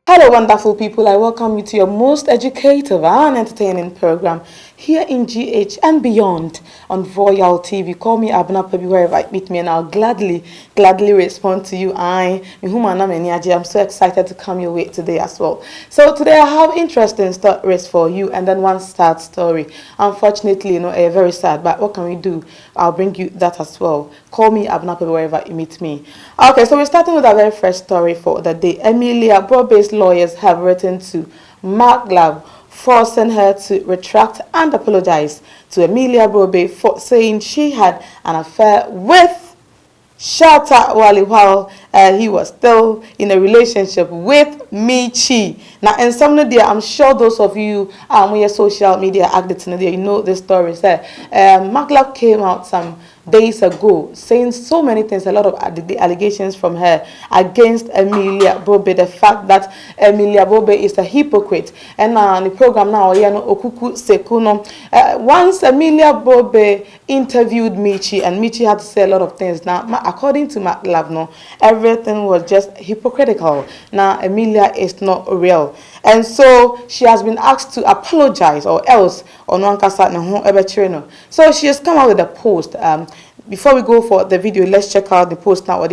Hello, wonderful people. I welcome you to your most educative and entertaining program here in GH and beyond on Royal TV. Call me Abna Pebi wherever I meet me, and I'll gladly respond to you. I'm so excited to come your way today as well. So today I have interesting stories for you, and then one sad story. Unfortunately, very sad, but what can we do? I'll bring you that as well. Call me Abna Pebi wherever you meet me. Okay, so we're starting with our very first story for the day. Emelia, Brobbey'S lawyers have written to Magluv, forcing her to retract and apologize to Emelia Brobbey for saying she had an affair with Shata Wali while he was still in a relationship with Michi. Now, in some of the, I'm sure those of you your social media addicts, you know the story. Magluv came out some days ago saying so many things, a lot of allegations from her against Emelia Brobbey, the fact that Emelia Brobbey is a hypocrite. And the program now, Okuku Sekuno, once Emelia Brobbey interviewed Michi, and Michi had to say a lot of things. Now, according to Magluv, everything was just hypocritical. Now, Emelia is not real. And so she has been asked to apologize, or else so she has come out with a post. Before we go for the video, let's check out the post now.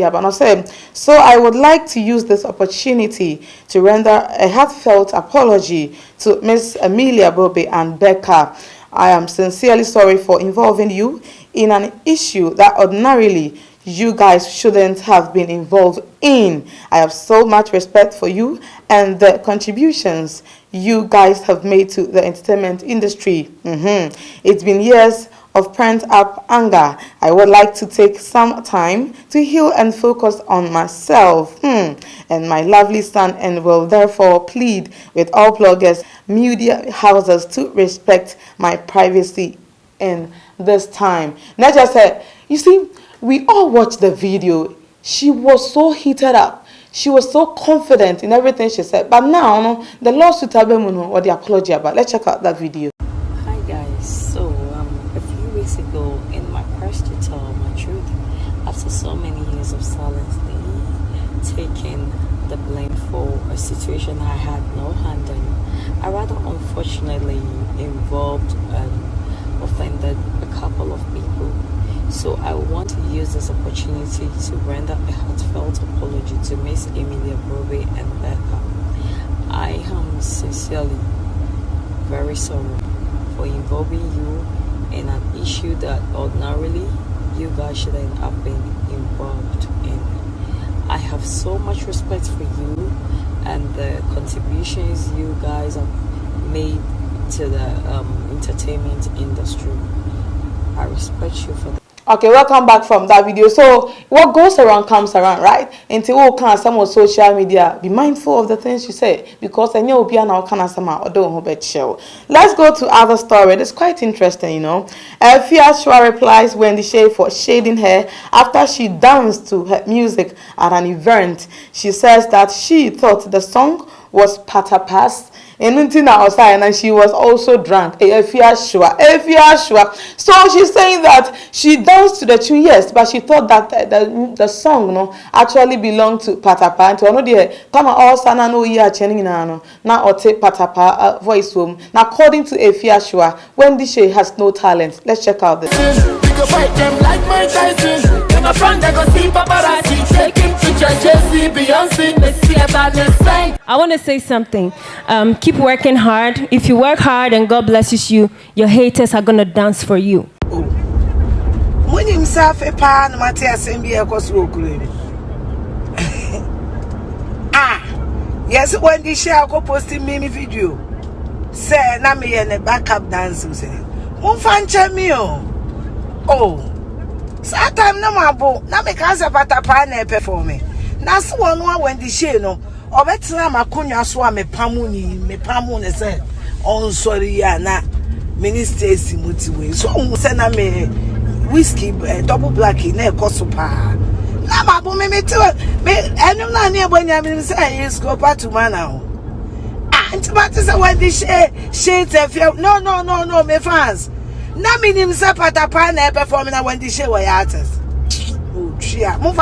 So I would like to use this opportunity to render a heartfelt apology to Miss Emelia Brobbey and Becca. I am sincerely sorry for involving you in an issue that ordinarily you guys shouldn't have been involved in. I have so much respect for you and the contributions you guys have made to the entertainment industry. It's been years of pent-up anger. I would like to take some time to heal and focus on myself and my lovely son, and will therefore plead with all bloggers, media houses to respect my privacy in this time. Not just said, you see, we all watched the video. She was so heated up. She was so confident in everything she said. But now, the lawsuit or the apology about. Let's check out that video. Hi guys. So a few weeks ago, in my quest to tell my truth, after so many years of silently taking the blame for a situation I had no hand in, I rather unfortunately involved and offended a couple of people. So I want to use this opportunity to render a heartfelt apology to Miss Emelia Brobbey and Becca. I am sincerely very sorry for involving you in an issue that ordinarily you guys shouldn't have been involved in. I have so much respect for you and the contributions you guys have made to the entertainment industry. I respect you for that. Okay, welcome back from that video. So what goes around comes around, right? Until some of social media, be mindful of the things you say, because I know now let's go to other story. It's quite interesting, Afia Schwa replies Wendy Shay for shading her after she danced to her music at an event. She says that she thought the song was Patapas. And she was also drunk. Afia Schwa. So she's saying that she danced to the tune, yes, but she thought that the song actually belonged to Patapa. And to another, come all sana no ya chening now or take Patapa voice home. Now, according to Afia Schwa, Wendy Shay has no talent. Let's check out this. Fight them like my Tyson. In my front, they go see paparazzi. Taking pictures, Jesse, Beyonce. Let's see about this thing. I want to say something. Keep working hard. If you work hard and God blesses you, your haters are going to dance for you. When himself a pan, Matthias and be a yes, when the share go posting me video. Say, na me and a backup dancer. Say, Mufan me. Oh, Satam no mabo, na me cancer patapa na performing. Na so one when the share no, or better makunya swa me pamuni say, oh sorry ya na minister simuti so say na me whiskey double black in e kosopa. Na mabo me too me enum na ne abonya me say is go part to man now. And but say when the share no me fans. Na minim se patapa na perform na when the show artist. Oh, Shia. Don't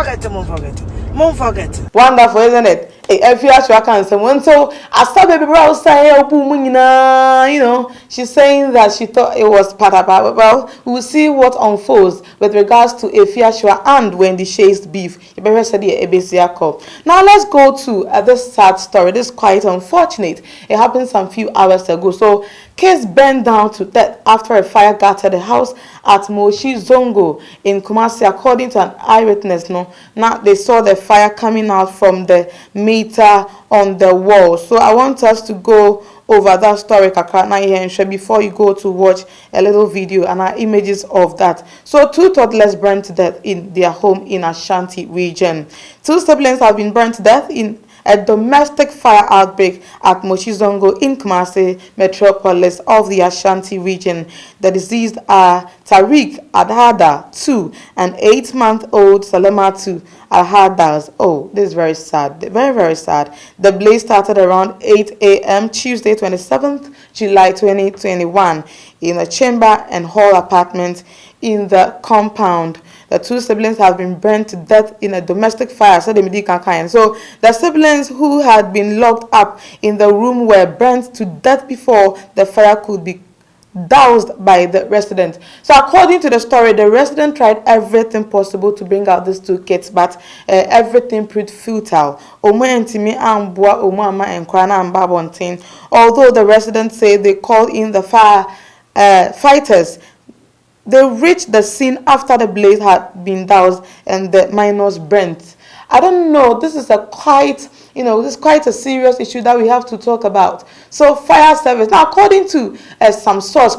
forget. Wonderful, isn't it? Afia Schwa can say, so I saw baby bro say, you know, she's saying that she thought it was part of her. Well, we will see what unfolds with regards to Afia Schwa and Wendy Shay's beef. You better say the ABC call. Now let's go to this sad story. This is quite unfortunate. It happened some few hours ago. So case burned down to death after a fire gutted the house at Moshi Zongo in Kumasi, according to an eyewitness. Now they saw the fire coming out from the meter on the wall. So I want us to go over that story before you go to watch a little video and our images of that. So 2 toddlers burned to death in their home in Ashanti region. 2 siblings have been burned to death in a domestic fire outbreak at Moshizongo in Kumasi metropolis of the Ashanti region. The deceased are Tariq Adhada 2 and 8-month-old Salamatu Alhadas. Oh, this is very sad. Very, very sad. The blaze started around 8 a.m. Tuesday, 27th July 2021 in a chamber and hall apartment in the compound. The 2 siblings have been burned to death in a domestic fire. So the siblings who had been locked up in the room were burnt to death before the fire could be doused by the resident. So according to the story, the resident tried everything possible to bring out these 2 kids, but everything proved futile. Although the residents say they called in the fighters, they reached the scene after the blaze had been doused and the minors burnt. I don't know. This is quite a serious issue that we have to talk about. So fire service. Now, according to some source,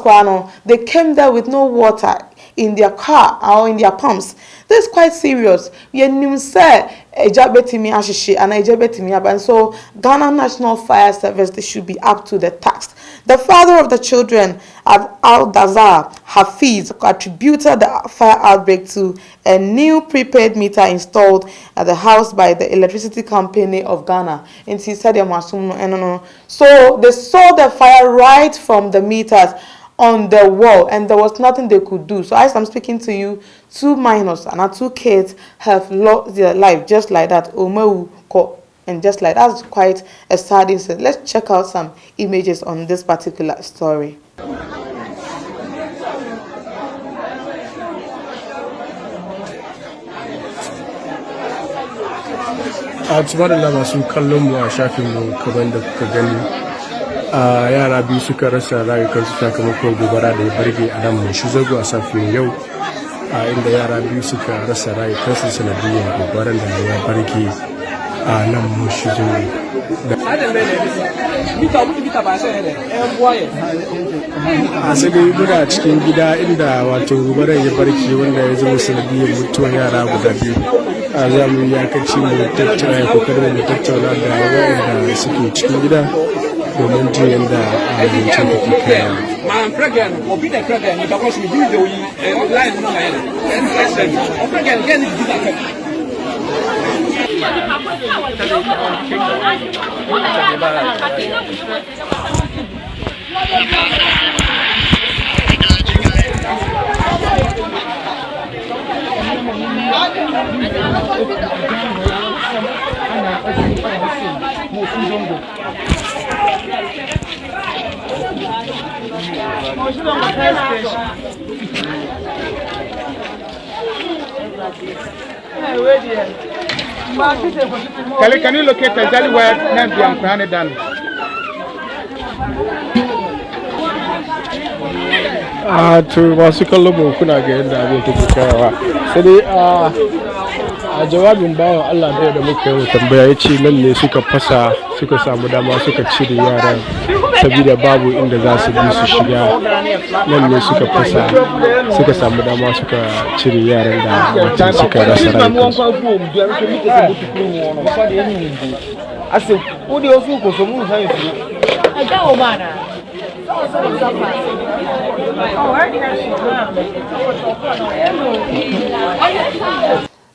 they came there with no water in their car or in their pumps. This is quite serious. And so Ghana National Fire Service, they should be up to the task. The father of the children, Al-Dazar Hafiz, attributed the fire outbreak to a new prepaid meter installed at the house by the electricity company of Ghana. And he said, so they saw the fire right from the meters on the wall, and there was nothing they could do. So as I'm speaking to you, 2 minors and our 2 kids have lost their life just like that. And just like that's quite a sad incident. Let's check out some images on this particular story. Subhanallah, masu kallon mu a shafin mu kaman da kuka gani yara biyu suka rasa rayukansu sakamakon gobara da ya barke a nan mu shi zago a safiyar yau inda yara biyu suka rasa rayukansu sanadiyyar gobaran da ya barke a nan mu shi zago a sai dai muna cikin gida inda wato gobaran ya barke wanda ya zama sanadiyyar mutuwar yara guda biyu. Za mu yi yakaci mu kokarin mu tattauna da waɗanda suke cikin gida domin jin yadda abincin da ke kaya. Kelly, can you locate exactly where Nancy and Kwame done? To masu kallon mu kuna ga yadda abin take kayawa sai dai a jawabin bawan Allah da muka yi tambaya yace nan ne suka fasa suka samu dama suka cire yaran saboda babu inda za su bi su shiga nan ne suka fasa suka samu dama suka cire yaran da mutum suka rasa rayukansu.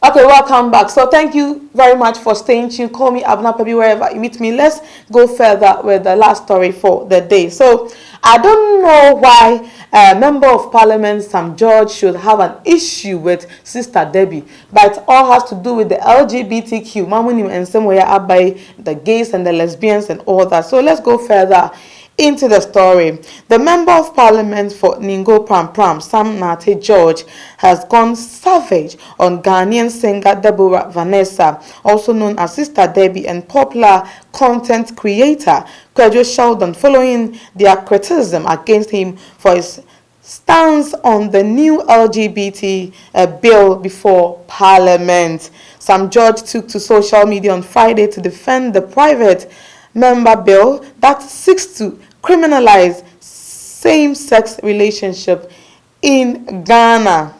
Okay, welcome back. So thank you very much for staying tuned. Call me Abna Pebi wherever you meet me. Let's go further with the last story for the day. So I don't know why Member of Parliament Sam George should have an issue with Sister Debbie, but it all has to do with the LGBTQ, Mamuni and somewhere up by the gays and the lesbians and all that. So let's go further into the story. The Member of Parliament for Ningo Pram Pram, Sam Nate George, has gone savage on Ghanaian singer Deborah Vanessa, also known as Sister Debbie, and popular content creator Kwejo Sheldon, following their criticism against him for his stance on the new LGBT bill before Parliament. Sam George took to social media on Friday to defend the private member bill that seeks to criminalize same-sex relationship in Ghana.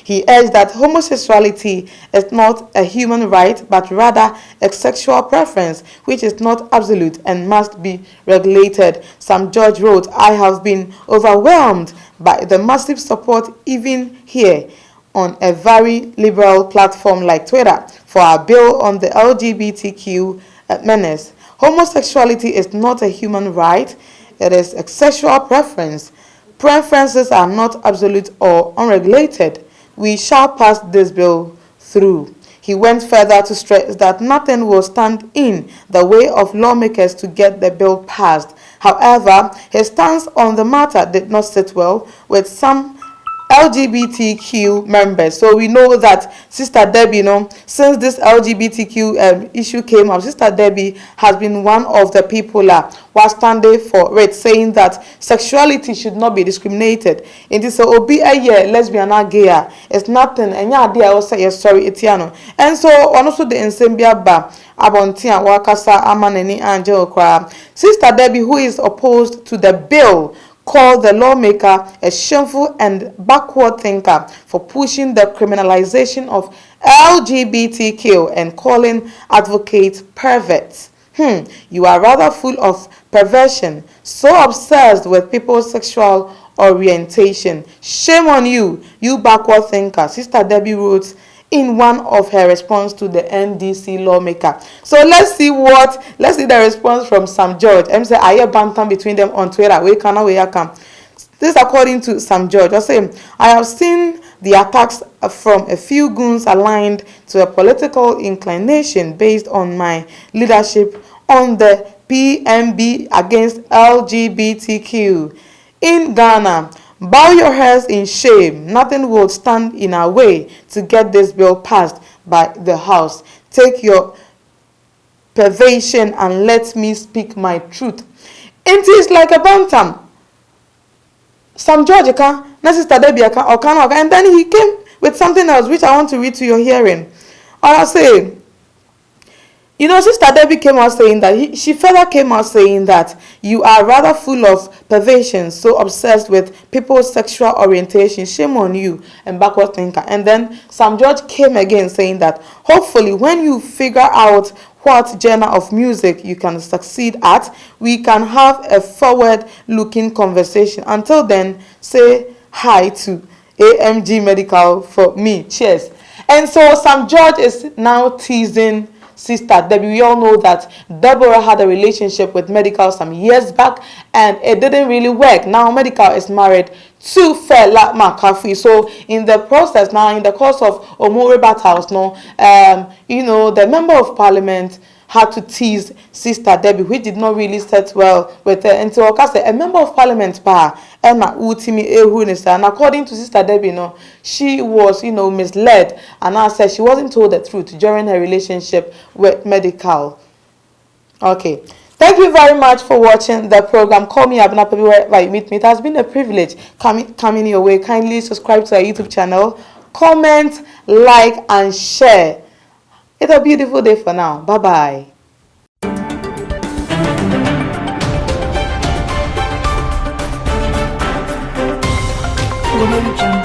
He urged that homosexuality is not a human right, but rather a sexual preference, which is not absolute and must be regulated. Sam George wrote, "I have been overwhelmed by the massive support even here on a very liberal platform like Twitter for our bill on the LGBTQ menace. Homosexuality is not a human right, it is a sexual preference. Preferences are not absolute or unregulated. We shall pass this bill through." He went further to stress that nothing will stand in the way of lawmakers to get the bill passed. However, his stance on the matter did not sit well with some LGBTQ members. So we know that Sister Debbie, since this LGBTQ issue came up, Sister Debbie has been one of the people who are standing for it, saying that sexuality should not be discriminated. It is obi a year lesbian or gay. It's nothing. And yeah, dear, also yes, sorry, etiano. And so also the Nsembia ba abontia wakasa amaneni angel kwa. Sister Debbie, who is opposed to the bill, called the lawmaker a shameful and backward thinker for pushing the criminalization of LGBTQ and calling advocates perverts. You are rather full of perversion, so obsessed with people's sexual orientation. Shame on you, you backward thinker, Sister Debbie wrote in one of her response to the NDC lawmaker. So let's see the response from Sam George. I'm saying I hear bantam between them on Twitter. Where come? This according to Sam George. I say I have seen the attacks from a few goons aligned to a political inclination based on my leadership on the PMB against LGBTQ in Ghana. Bow your heads in shame. Nothing will stand in our way to get this bill passed by the House. Take your pervasion and let me speak my truth. It is like a bantam. Sam George Sister Debbie and then he came with something else which I want to read to your hearing. Or I say, Sister Debbie came out saying that she further came out saying that you are rather full of perversion, so obsessed with people's sexual orientation. Shame on you and backward thinker. And then Sam George came again saying that hopefully when you figure out what genre of music you can succeed at, we can have a forward-looking conversation. Until then, say hi to AMG Medical for me. Cheers. And so Sam George is now teasing Sister Debbie. We all know that Deborah had a relationship with Medical some years back and it didn't really work. Now Medical is married to Fela McAfee. So in the process now, in the course of Omori battles, the Member of Parliament had to tease Sister Debbie, which did not really set well with her. And so a Member of Parliament and according to Sister Debbie, she was, misled, and I said she wasn't told the truth during her relationship with Medical. Okay. Thank you very much for watching the program. Call me Abna wherever you meet me. It has been a privilege coming your way. Kindly subscribe to our YouTube channel, comment, like, and share. It's a beautiful day for now. Bye-bye. RtvGhana.